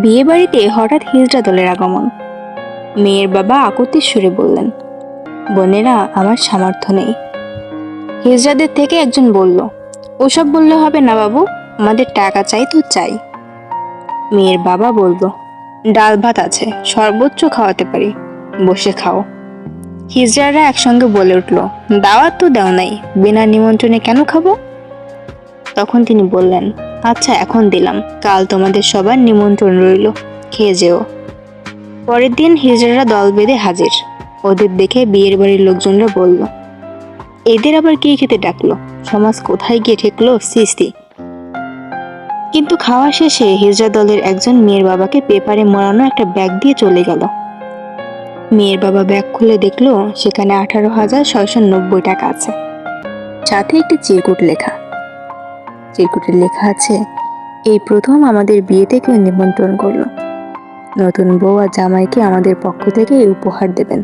বিয়ে বাড়িতে হঠাৎ হিজড়া দলের আগমন। মেয়ের বাবা আকুতির সুরে বললেন, বোনেরা, আমার সামর্থ্য নেই। হিজড়াদের থেকে একজন বলল, ওসব বললে হবে না বাবু, আমাদের টাকা চাই তো চাই। মেয়ের বাবা বলল, ডাল ভাত আছে, সর্বোচ্চ খাওয়াতে পারি, বসে খাও। হিজড়ারা একসঙ্গে বলে উঠল, দাওয়াত তো দেও নাই, বিনা নিমন্ত্রণে কেন খাবো? তখন তিনি বললেন, আচ্ছা এখন দিলাম, কাল তোমাদের সবার নিমন্ত্রণ রইল, খেয়ে যেও। পরের দিন হিজড়ারা দল বেঁধে হাজির। ওদের দেখে বিয়ের বাড়ির লোকজনরা বলল, এদের আবার কে খেতে ডাকলো, সমাজ কোথায় গিয়ে ঠেকলো, সৃষ্টি। কিন্তু খাওয়া শেষে হিজড়া দলের একজন মেয়ের বাবাকে পেপারে মোড়ানো একটা ব্যাগ দিয়ে চলে গেল। মেয়ের বাবা ব্যাগ খুলে দেখলো সেখানে 18,690 টাকা আছে, সাথে একটি চিরকুট লেখা। চিরকুটে লেখা আছে, এই প্রথম আমাদের বিয়েতে কেউ নিমন্ত্রণ করলো, নতুন বউ আর জামাইকে আমাদের পক্ষ থেকে এই উপহার দেবেন।